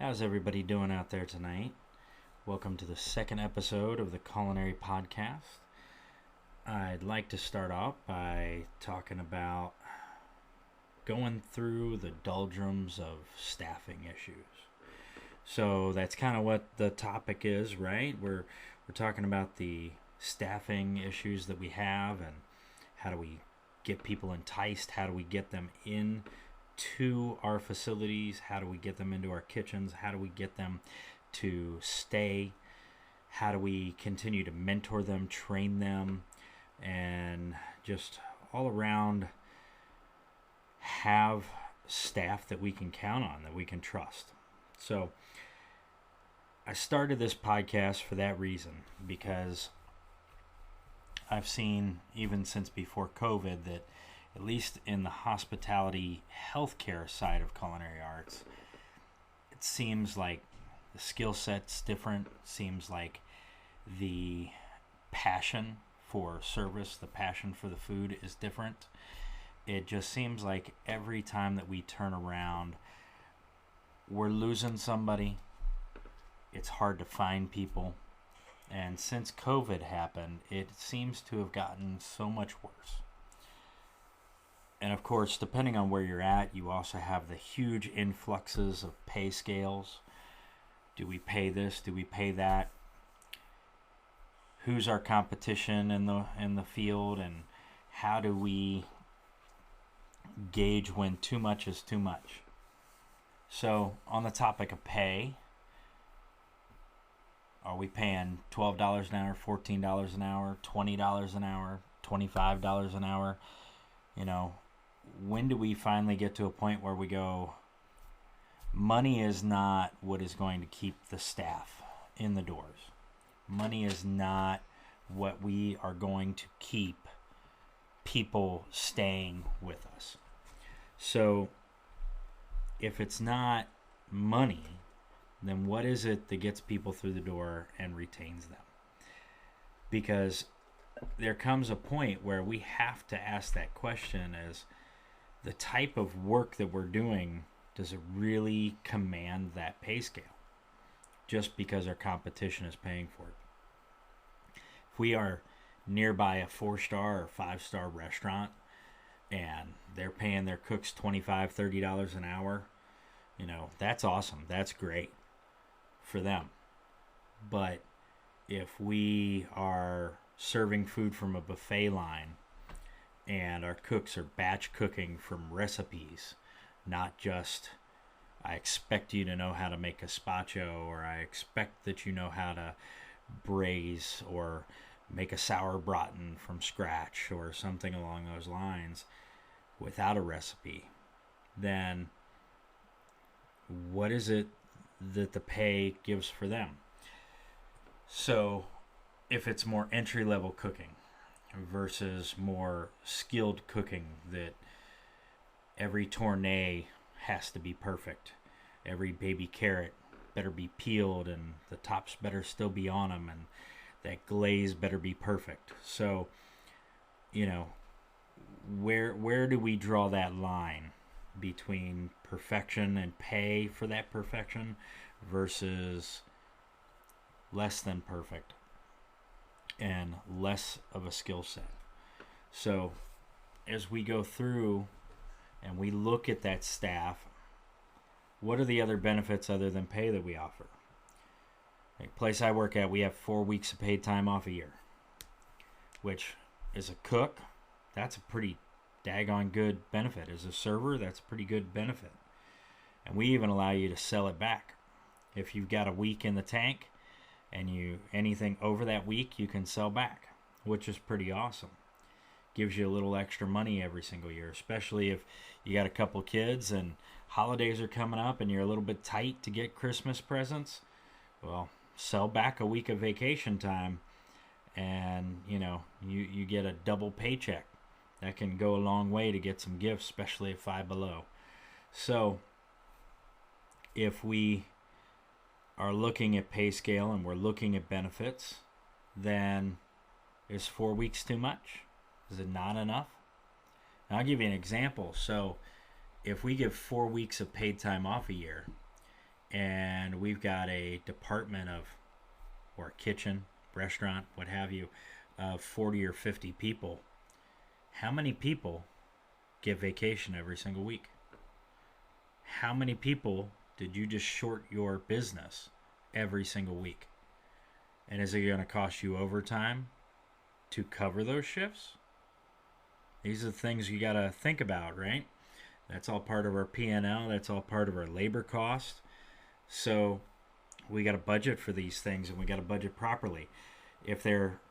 How's everybody doing out there tonight? Welcome to the second episode of the Culinary podcast. I'd like to start off by talking about going through the doldrums of staffing issues. So that's kind of what the topic is, right? We're talking about the staffing issues that we have and how do we get people enticed, how do we get them in to our facilities, how do we get them into our kitchens, how do we get them to stay, how do we continue to mentor them, train them, and just all around have staff that we can count on, that we can trust. So I started this podcast for that reason, because I've seen, even since before COVID, that at least in the hospitality healthcare side of culinary arts, it seems like the skill set's different. It seems like the passion for service, the passion for the food is different. It just seems like every time that we turn around, we're losing somebody. It's hard to find people. And since COVID happened, it seems to have gotten so much worse. And of course, depending on where you're at, you also have the huge influxes of pay scales. Do we pay this? Do we pay that? Who's our competition in the field, and how do we gauge when too much is too much? So, on the topic of pay, are we paying $12 an hour, $14 an hour, $20 an hour, $25 an hour? When do we finally get to a point where we go, money is not what is going to keep the staff in the doors. Money is not what we are going to keep people staying with us. So if it's not money, then what is it that gets people through the door and retains them? Because there comes a point where we have to ask that question: as the type of work that we're doing, does it really command that pay scale just because our competition is paying for it? If we are nearby a 4-star or 5-star restaurant and they're paying their cooks $25, $30 an hour, that's awesome. That's great for them. But if we are serving food from a buffet line and our cooks are batch cooking from recipes, not just, I expect you to know how to make gazpacho, or I expect that you know how to braise or make a sauerbraten from scratch or something along those lines without a recipe, then what is it that the pay gives for them? So if it's more entry-level cooking versus more skilled cooking, that every tournée has to be perfect, every baby carrot better be peeled and the tops better still be on them, and that glaze better be perfect. So, where do we draw that line between perfection and pay for that perfection versus less than perfect and less of a skill set? So as we go through and we look at that staff, what are the other benefits other than pay that we offer? The place I work at, we have 4 weeks of paid time off a year, which, as a cook, that's a pretty daggone good benefit. As a server, that's a pretty good benefit. And we even allow you to sell it back. If you've got a week in the tank and anything over that week, you can sell back, which is pretty awesome. Gives you a little extra money every single year, especially if you got a couple kids and holidays are coming up and you're a little bit tight to get Christmas presents. Well, sell back a week of vacation time and you get a double paycheck. That can go a long way to get some gifts, especially at Five Below. So if we are looking at pay scale and we're looking at benefits, then is 4 weeks too much? Is it not enough? Now, I'll give you an example. So if we give 4 weeks of paid time off a year, and we've got a department of, or a kitchen, restaurant, what have you, of 40 or 50 people, how many people get vacation every single week? How many people did you just short your business every single week? And is it going to cost you overtime to cover those shifts? These are the things you got to think about, right? That's all part of our P&L. That's all part of our labor cost. So we got to budget for these things, and we got to budget properly. If they're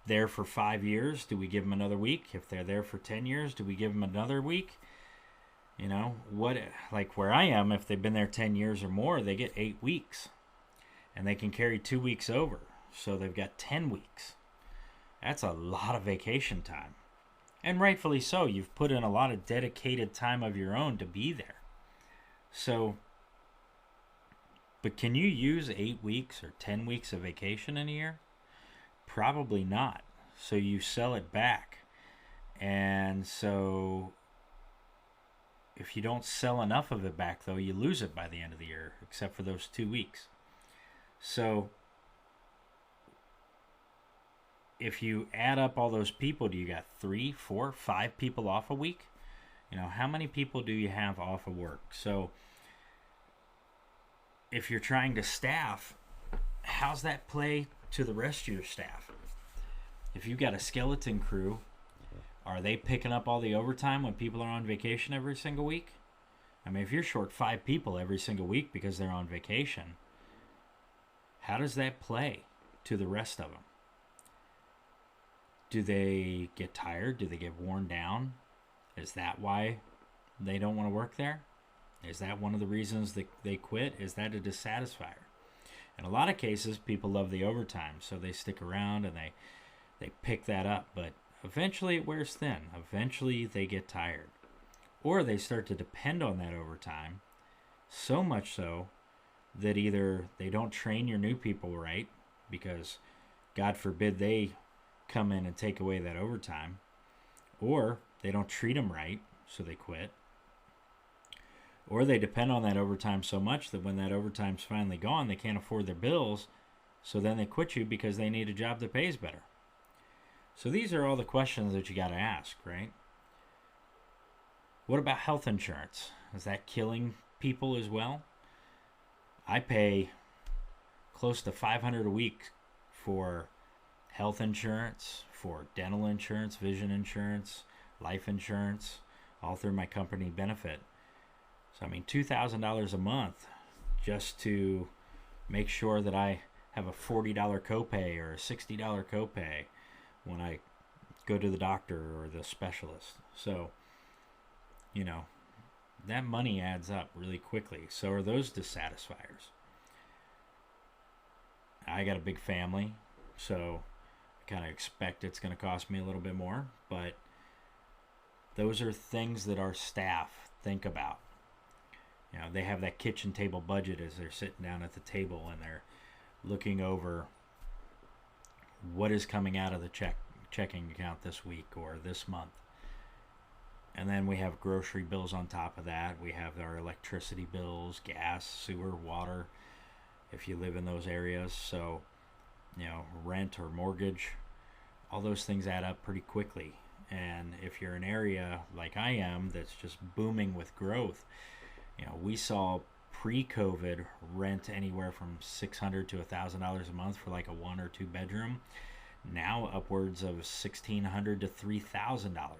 there for 5 years, do we give them another week? If they're there for 10 years, do we give them another week? You know, what, like where I am, if they've been there 10 years or more, they get 8 weeks. And they can carry 2 weeks over. So they've got 10 weeks. That's a lot of vacation time. And rightfully so. You've put in a lot of dedicated time of your own to be there. So, but can you use 8 weeks or 10 weeks of vacation in a year? Probably not. So you sell it back. And so if you don't sell enough of it back, though, you lose it by the end of the year, except for those 2 weeks. So if you add up all those people, do you got 3, 4, 5 people off a week? You know, how many people do you have off of work? So if you're trying to staff, how's that play to the rest of your staff? If you've got a skeleton crew, are they picking up all the overtime when people are on vacation every single week? I mean, if you're short 5 people every single week because they're on vacation, how does that play to the rest of them? Do they get tired? Do they get worn down? Is that why they don't want to work there? Is that one of the reasons that they quit? Is that a dissatisfier? In a lot of cases, people love the overtime, so they stick around and they pick that up. But eventually it wears thin. Eventually they get tired. Or they start to depend on that overtime, so much so that either they don't train your new people right, because God forbid they come in and take away that overtime, or they don't treat them right, so they quit, or they depend on that overtime so much that when that overtime's finally gone, they can't afford their bills, so then they quit you because they need a job that pays better. So these are all the questions that you got to ask, right? What about health insurance? Is that killing people as well? I pay close to $500 a week for health insurance, for dental insurance, vision insurance, life insurance, all through my company benefit. So, I mean, $2,000 a month just to make sure that I have a $40 copay or a $60 copay when I go to the doctor or the specialist. So, you know, that money adds up really quickly. So are those dissatisfiers. I got a big family, so I kind of expect it's going to cost me a little bit more, but those are things that our staff think about. You know, they have that kitchen table budget as they're sitting down at the table and they're looking over what is coming out of the checking account this week or this month. And then we have grocery bills on top of that. We have our electricity bills, gas, sewer, water, if you live in those areas. So, you know, rent or mortgage, all those things add up pretty quickly. And if you're an area like I am that's just booming with growth, you know, we saw pre-COVID rent anywhere from $600 to $1,000 a month for like a 1 or 2 bedroom. Now upwards of $1,600 to $3,000.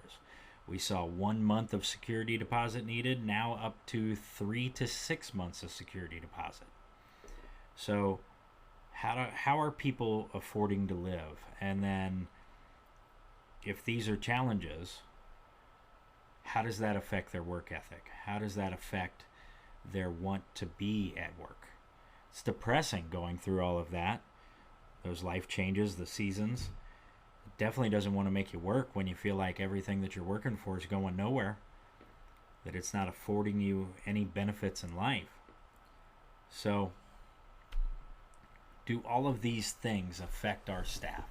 We saw 1 month of security deposit needed, now up to 3 to 6 months of security deposit. So how are people affording to live? And then if these are challenges, how does that affect their work ethic? How does that affect their want to be at work? It's depressing going through all of that, those life changes, the seasons. It definitely doesn't want to make you work when you feel like everything that you're working for is going nowhere, that it's not affording you any benefits in life. So do all of these things affect our staff?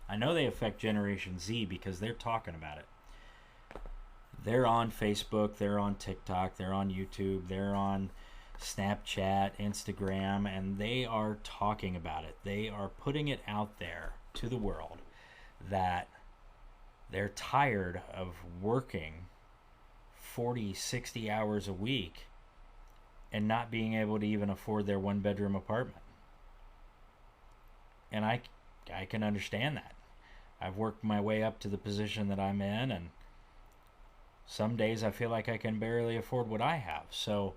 I know they affect Generation Z because they're talking about it. They're on Facebook, they're on TikTok, they're on YouTube, they're on Snapchat, Instagram, and they are talking about it. They are putting it out there to the world that they're tired of working 40, 60 hours a week and not being able to even afford their one-bedroom apartment. And I can understand that. I've worked my way up to the position that I'm in, and some days I feel like I can barely afford what I have. So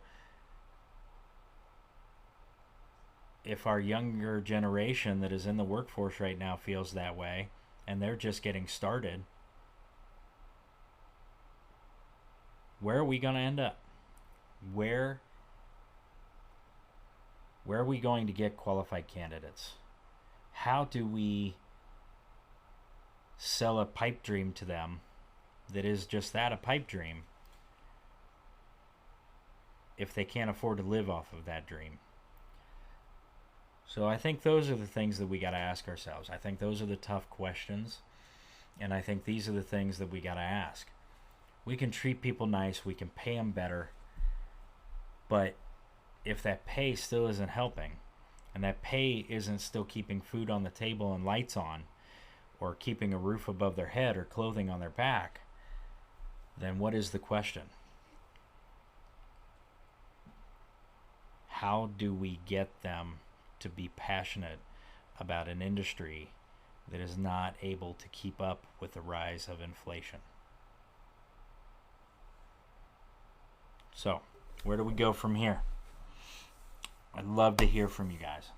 if our younger generation that is in the workforce right now feels that way, and they're just getting started, where are we going to end up? Where are we going to get qualified candidates? How do we sell a pipe dream to them that is just that, a pipe dream, if they can't afford to live off of that dream? So I think those are the things that we got to ask ourselves. I think those are the tough questions, and I think these are the things that we got to ask. We can treat people nice, we can pay them better, but if that pay still isn't helping, and that pay isn't still keeping food on the table and lights on, or keeping a roof above their head or clothing on their back, then what is the question? How do we get them to be passionate about an industry that is not able to keep up with the rise of inflation? So, where do we go from here? I'd love to hear from you guys.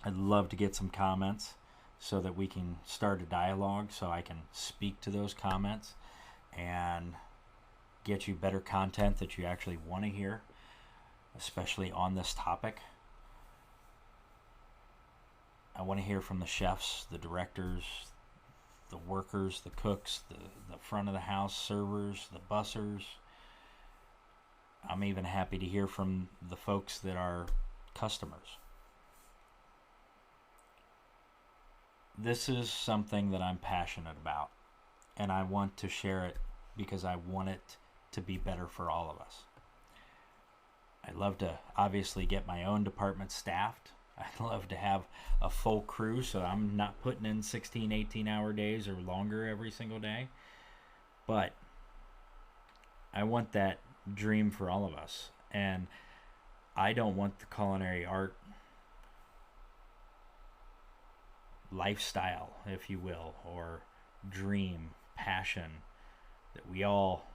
I'd love to get some comments so that we can start a dialogue, so I can speak to those comments and get you better content that you actually want to hear, especially on this topic. I want to hear from the chefs, the directors, the workers, the cooks, the front of the house servers, the bussers. I'm even happy to hear from the folks that are customers. This is something that I'm passionate about, and I want to share it because I want it to be better for all of us. I'd love to obviously get my own department staffed. I'd love to have a full crew so I'm not putting in 16, 18-hour days or longer every single day. But I want that dream for all of us. And I don't want the culinary art lifestyle, if you will, or dream, passion that we all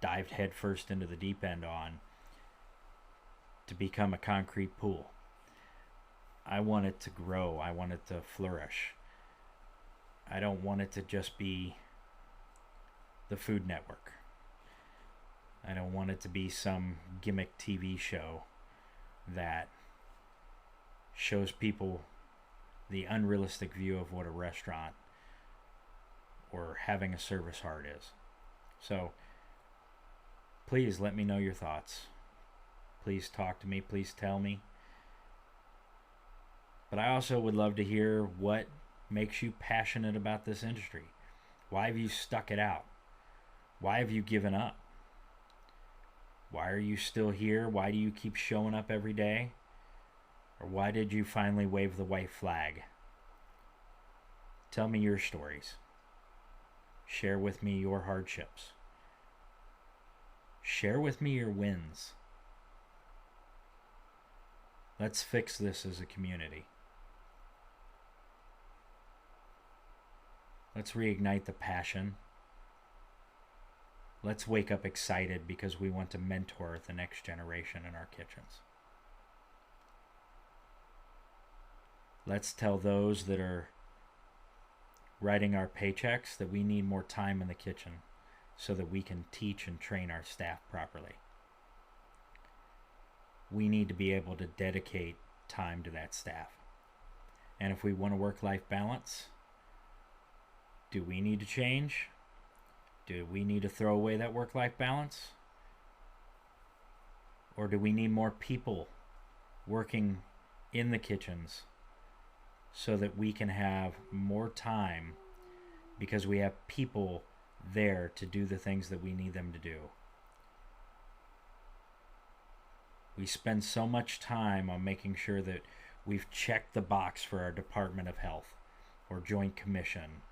dived headfirst into the deep end on to become a concrete pool. I want it to grow. I want it to flourish. I don't want it to just be the Food Network. I don't want it to be some gimmick TV show that shows people the unrealistic view of what a restaurant or having a service heart is. So please let me know your thoughts. Please talk to me. Please tell me. But I also would love to hear what makes you passionate about this industry. Why have you stuck it out? Why have you given up? Why are you still here? Why do you keep showing up every day? Or why did you finally wave the white flag? Tell me your stories. Share with me your hardships. Share with me your wins. Let's fix this as a community. Let's reignite the passion. Let's wake up excited because we want to mentor the next generation in our kitchens. Let's tell those that are writing our paychecks that we need more time in the kitchen so that we can teach and train our staff properly. We need to be able to dedicate time to that staff. And if we want a work-life balance, do we need to change? Do we need to throw away that work-life balance? Or do we need more people working in the kitchens so that we can have more time because we have people there to do the things that we need them to do? We spend so much time on making sure that we've checked the box for our Department of Health or Joint Commission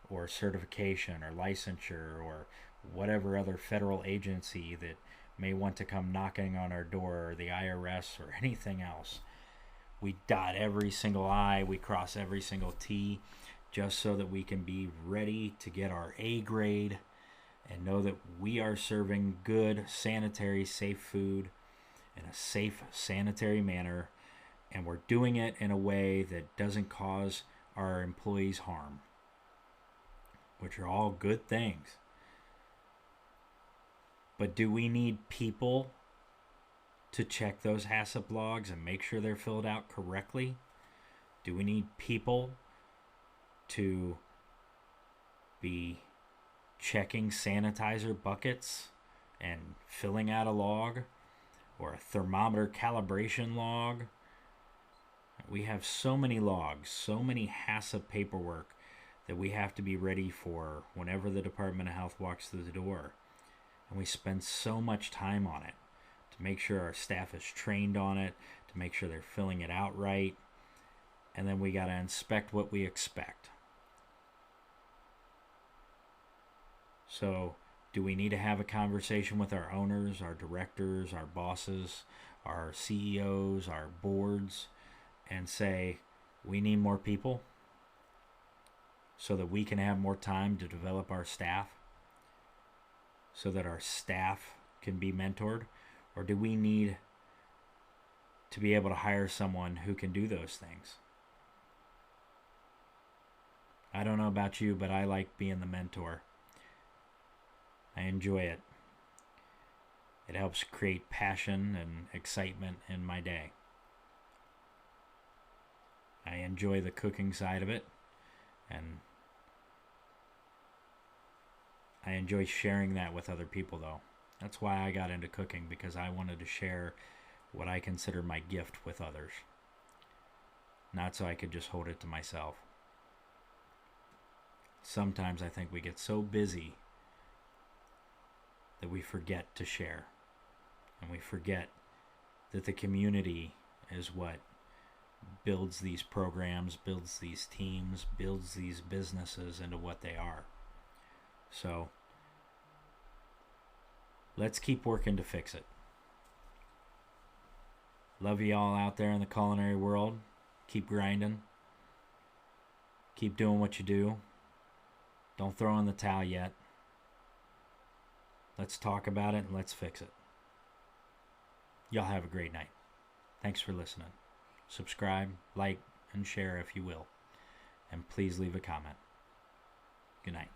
or certification or licensure or whatever other federal agency that may want to come knocking on our door, or the IRS or anything else. We dot every single I, we cross every single T, just so that we can be ready to get our A grade and know that we are serving good, sanitary, safe food in a safe, sanitary manner, and we're doing it in a way that doesn't cause our employees harm, which are all good things. But do we need people to check those HACCP logs and make sure they're filled out correctly? Do we need people to be checking sanitizer buckets and filling out a log, or a thermometer calibration log? We have so many logs, so many HACCP paperwork that we have to be ready for whenever the Department of Health walks through the door. And we spend so much time on it to make sure our staff is trained on it, to make sure they're filling it out right. And then we got to inspect what we expect. So, do we need to have a conversation with our owners, our directors, our bosses, our CEOs, our boards, and say, we need more people so that we can have more time to develop our staff, so that our staff can be mentored? Or do we need to be able to hire someone who can do those things? I don't know about you, but I like being the mentor. I enjoy it. It helps create passion and excitement in my day. I enjoy the cooking side of it, and I enjoy sharing that with other people, though. That's why I got into cooking, because I wanted to share what I consider my gift with others, not so I could just hold it to myself. Sometimes I think we get so busy that we forget to share, and we forget that the community is what builds these programs, builds these teams, builds these businesses into what they are. So let's keep working to fix it. Love you all out there in the culinary world. Keep grinding. Keep doing what you do. Don't throw in the towel yet. Let's talk about it and let's fix it. Y'all have a great night. Thanks for listening. Subscribe, like, and share if you will. And please leave a comment. Good night.